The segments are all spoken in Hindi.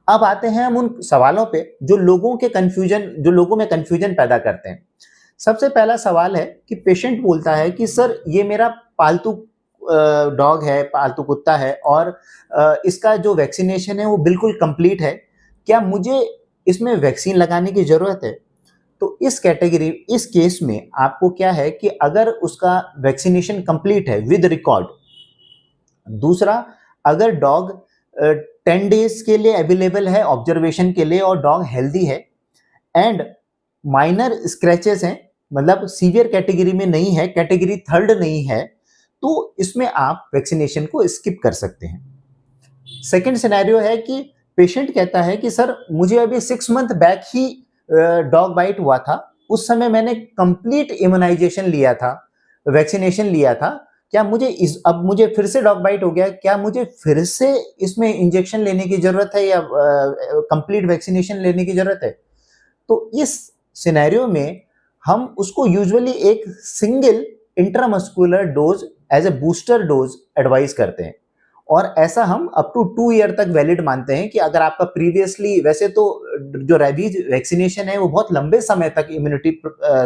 अब आते हैं हम उन सवालों पे जो लोगों में कंफ्यूजन पैदा करते हैं। सबसे पहला सवाल है कि पेशेंट बोलता है कि सर ये मेरा पालतू डॉग है, पालतू कुत्ता है और इसका जो वैक्सीनेशन है वो बिल्कुल कंप्लीट है। क्या मुझे इसमें वैक्सीन लगाने की ज़रूरत है? तो इस केस में आपको क्या है कि अगर उसका वैक्सीनेशन कंप्लीट है विद रिकॉर्ड, दूसरा अगर डॉग 10 डेज के लिए अवेलेबल है ऑब्जर्वेशन के लिए और डॉग हेल्दी है एंड माइनर स्क्रैचेस हैं, मतलब सीवियर कैटेगरी में नहीं है, कैटेगरी थर्ड नहीं है, तो इसमें आप वैक्सीनेशन को स्किप कर सकते हैं। सेकंड सिनेरियो है कि पेशेंट कहता है कि सर मुझे अभी 6 मंथ बैक ही डॉग बाइट हुआ था, उस समय मैंने कंप्लीट इम्यूनाइजेशन लिया था, वैक्सीनेशन लिया था, क्या मुझे अब मुझे फिर से डॉग बाइट हो गया, क्या मुझे फिर से इसमें इंजेक्शन लेने की जरूरत है या कंप्लीट वैक्सीनेशन लेने की जरूरत है? तो इस सिनेरियो में हम उसको यूजुअली एक single intramuscular dose as a booster dose advice करते हैं और ऐसा हम अप टू 2 ईयर तक वैलिड मानते हैं कि अगर आपका प्रीवियसली, वैसे तो जो रेबीज वैक्सीनेशन है वो बहुत लंबे समय तक इम्यूनिटी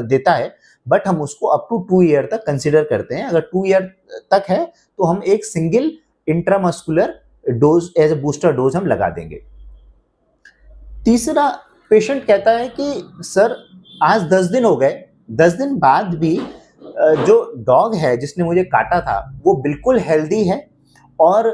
देता है, बट हम उसको अप टू 2 ईयर तक कंसिडर करते हैं। अगर 2 ईयर तक है तो हम एक single intramuscular dose as a booster dose हम लगा देंगे। तीसरा, पेशेंट कहता है कि सर आज 10 दिन हो गए, 10 दिन बाद भी जो डॉग है जिसने मुझे काटा था वो बिल्कुल हेल्दी है और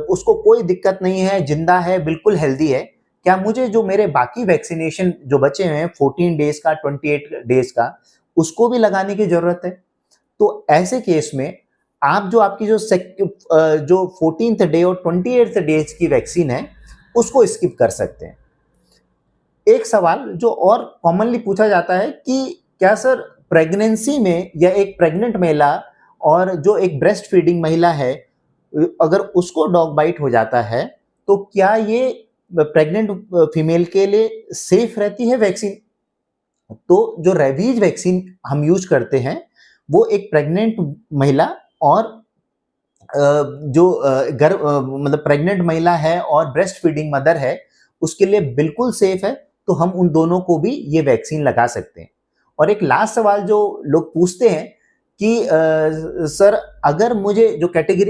उसको कोई दिक्कत नहीं है, जिंदा है, बिल्कुल हेल्दी है। क्या मुझे जो मेरे बाकी वैक्सीनेशन जो बचे हुए हैं 14 डेज का, 28 डेज का, उसको भी लगाने की जरूरत है? तो ऐसे केस में आप जो आपकी जो 14th डे और 28th डेज की वैक्सीन है उसको स्किप कर सकते हैं। एक सवाल जो और कॉमनली पूछा जाता है कि क्या सर प्रेगनेंसी में या एक प्रेग्नेंट महिला और जो एक ब्रेस्ट फीडिंग महिला है, अगर उसको डॉग बाइट हो जाता है तो क्या ये प्रेग्नेंट फीमेल के लिए सेफ रहती है वैक्सीन? तो जो रेबीज वैक्सीन हम यूज करते हैं वो एक प्रेग्नेंट महिला और मतलब प्रेग्नेंट महिला है और ब्रेस्ट फीडिंग मदर है उसके लिए बिल्कुल सेफ है, तो हम उन दोनों को भी ये वैक्सीन लगा सकते हैं। और एक लास्ट सवाल जो लोग पूछते हैं कि सर अगर मुझे जो कैटेगरी